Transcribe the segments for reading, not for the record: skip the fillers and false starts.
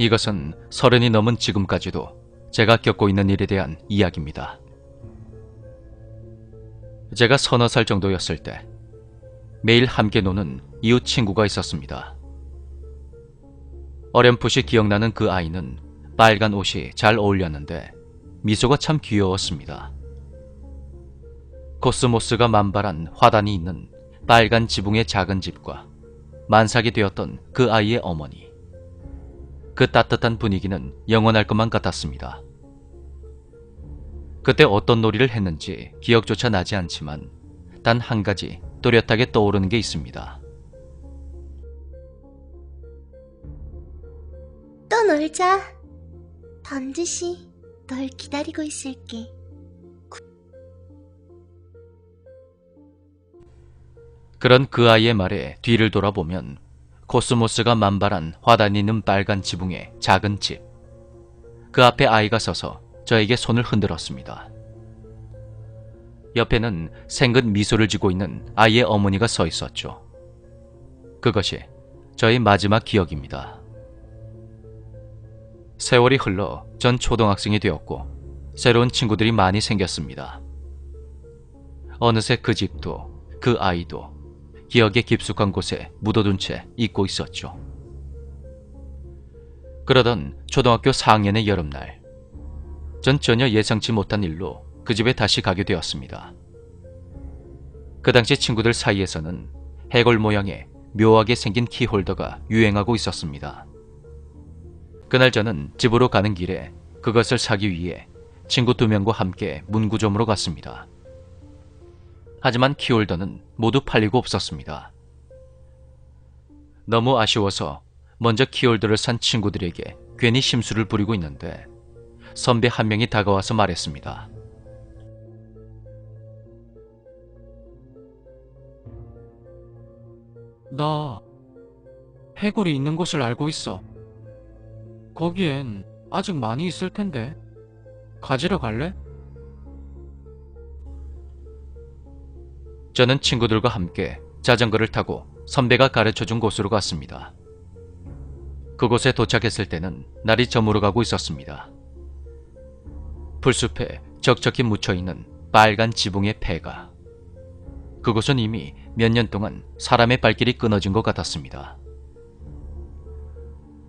이것은 30이 넘은 지금까지도 제가 겪고 있는 일에 대한 이야기입니다. 제가 서너 살 정도였을 때 매일 함께 노는 이웃 친구가 있었습니다. 어렴풋이 기억나는 그 아이는 빨간 옷이 잘 어울렸는데 미소가 참 귀여웠습니다. 코스모스가 만발한 화단이 있는 빨간 지붕의 작은 집과 만삭이 되었던 그 아이의 어머니. 그 따뜻한 분위기는 영원할 것만 같았습니다. 그때 어떤 놀이를 했는지 기억조차 나지 않지만 단 한 가지 또렷하게 떠오르는 게 있습니다. 또 놀자. 반드시 널 기다리고 있을게. 그런 그 아이의 말에 뒤를 돌아보면 코스모스가 만발한 화단이 있는 빨간 지붕의 작은 집. 그 앞에 아이가 서서 저에게 손을 흔들었습니다. 옆에는 생긋 미소를 지고 있는 아이의 어머니가 서 있었죠. 그것이 저의 마지막 기억입니다. 세월이 흘러 전 초등학생이 되었고 새로운 친구들이 많이 생겼습니다. 어느새 그 집도 그 아이도 기억의 깊숙한 곳에 묻어둔 채 잊고 있었죠. 그러던 초등학교 4학년의 여름날, 전 전혀 예상치 못한 일로 그 집에 다시 가게 되었습니다. 그 당시 친구들 사이에서는 해골 모양의 묘하게 생긴 키홀더가 유행하고 있었습니다. 그날 저는 집으로 가는 길에 그것을 사기 위해 친구 2명과 함께 문구점으로 갔습니다. 하지만 키홀더는 모두 팔리고 없었습니다. 너무 아쉬워서 먼저 키홀더를 산 친구들에게 괜히 심술을 부리고 있는데 선배 한 명이 다가와서 말했습니다. 나 해골이 있는 곳을 알고 있어. 거기엔 아직 많이 있을 텐데. 가지러 갈래? 저는 친구들과 함께 자전거를 타고 선배가 가르쳐준 곳으로 갔습니다. 그곳에 도착했을 때는 날이 저물어가고 있었습니다. 풀숲에 적적히 묻혀있는 빨간 지붕의 폐가. 그곳은 이미 몇 년 동안 사람의 발길이 끊어진 것 같았습니다.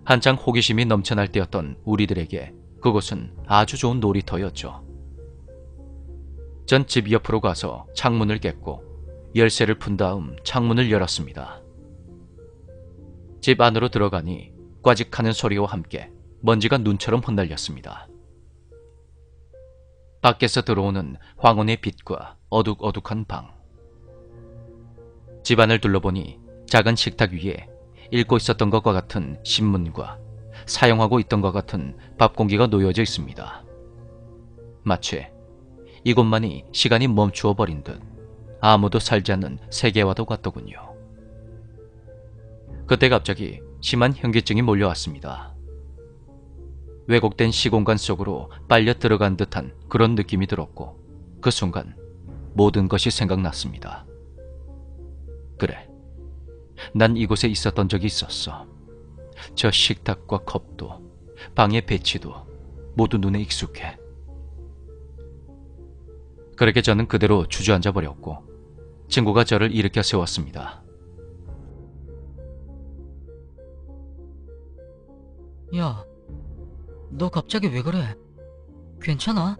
한창 호기심이 넘쳐날 때였던 우리들에게 그곳은 아주 좋은 놀이터였죠. 전 집 옆으로 가서 창문을 깼고 열쇠를 푼 다음 창문을 열었습니다. 집 안으로 들어가니 꽈직하는 소리와 함께 먼지가 눈처럼 흩날렸습니다. 밖에서 들어오는 황혼의 빛과 어둑어둑한 방. 집안을 둘러보니 작은 식탁 위에 읽고 있었던 것과 같은 신문과 사용하고 있던 것 같은 밥 공기가 놓여져 있습니다. 마치 이곳만이 시간이 멈추어 버린 듯 아무도 살지 않는 세계와도 같더군요. 그때 갑자기 심한 현기증이 몰려왔습니다. 왜곡된 시공간 속으로 빨려 들어간 듯한 그런 느낌이 들었고 그 순간 모든 것이 생각났습니다. 그래, 난 이곳에 있었던 적이 있었어. 저 식탁과 컵도 방의 배치도 모두 눈에 익숙해. 그렇게 저는 그대로 주저앉아 버렸고 친구가 저를 일으켜 세웠습니다. 야, 너 갑자기 왜 그래? 괜찮아?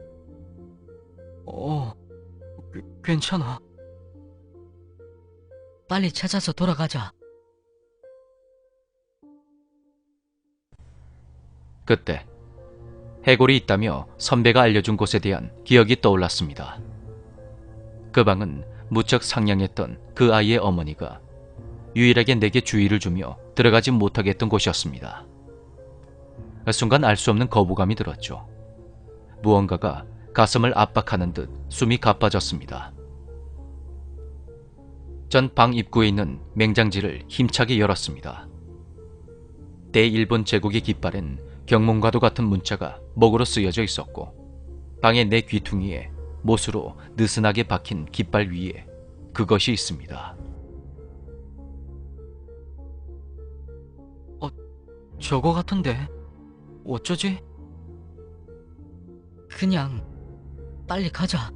괜찮아. 빨리 찾아서 돌아가자. 그때 해골이 있다며 선배가 알려준 곳에 대한 기억이 떠올랐습니다. 그 방은 무척 상냥했던 그 아이의 어머니가 유일하게 내게 주의를 주며 들어가지 못하게 했던 곳이었습니다. 순간 알 수 없는 거부감이 들었죠. 무언가가 가슴을 압박하는 듯 숨이 가빠졌습니다. 전 방 입구에 있는 맹장지를 힘차게 열었습니다. 대일본 제국의 깃발엔 경문과도 같은 문자가 목으로 쓰여져 있었고 방의 내 귀퉁이에 못으로 느슨하게 박힌 깃발 위에 그것이 있습니다. 저거 같은데. 어쩌지? 그냥 빨리 가자.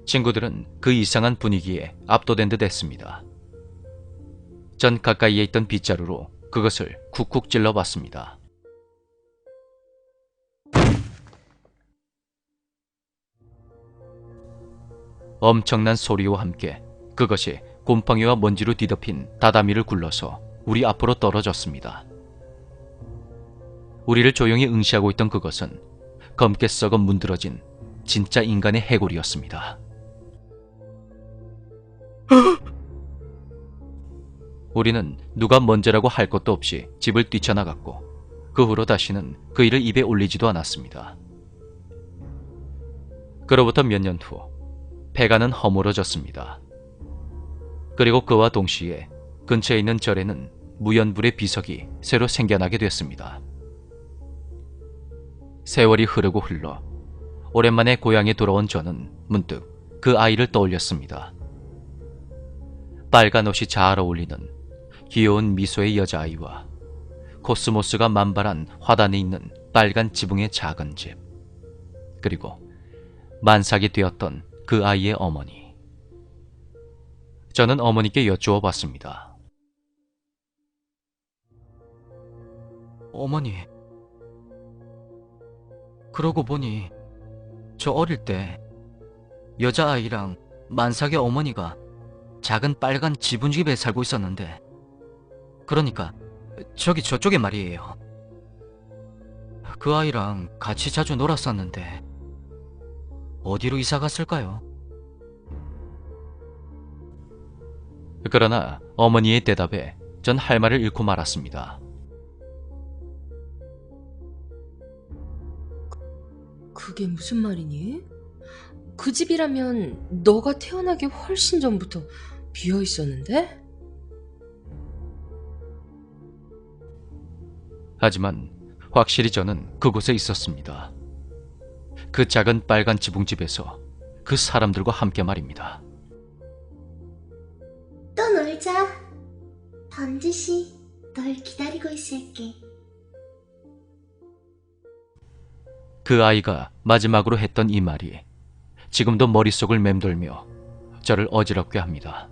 친구들은 그 이상한 분위기에 압도된 듯 했습니다. 전 가까이에 있던 빗자루로 그것을 쿡쿡 찔러봤습니다. 엄청난 소리와 함께 그것이 곰팡이와 먼지로 뒤덮인 다다미를 굴러서 우리 앞으로 떨어졌습니다. 우리를 조용히 응시하고 있던 그것은 검게 썩어 문드러진 진짜 인간의 해골이었습니다. 우리는 누가 먼저라고 할 것도 없이 집을 뛰쳐나갔고 그 후로 다시는 그 일을 입에 올리지도 않았습니다. 그로부터 몇 년 후 폐가는 허물어졌습니다. 그리고 그와 동시에 근처에 있는 절에는 무연불의 비석이 새로 생겨나게 됐습니다. 세월이 흐르고 흘러 오랜만에 고향에 돌아온 저는 문득 그 아이를 떠올렸습니다. 빨간 옷이 잘 어울리는 귀여운 미소의 여자아이와 코스모스가 만발한 화단에 있는 빨간 지붕의 작은 집, 그리고 만삭이 되었던 그 아이의 어머니. 저는 어머니께 여쭈어 봤습니다. 어머니, 그러고 보니 저 어릴 때 여자아이랑 만삭의 어머니가 작은 빨간 지붕집에 살고 있었는데, 그러니까 저기 저쪽에 말이에요. 그 아이랑 같이 자주 놀았었는데 어디로 이사 갔을까요? 그러나 어머니의 대답에 전 할 말을 잃고 말았습니다. 그게 무슨 말이니? 그 집이라면 너가 태어나기 훨씬 전부터 비어 있었는데? 하지만 확실히 저는 그곳에 있었습니다. 그 작은 빨간 지붕집에서 그 사람들과 함께 말입니다. 또 놀자. 반드시 널 기다리고 있을게. 그 아이가 마지막으로 했던 이 말이 지금도 머릿속을 맴돌며 저를 어지럽게 합니다.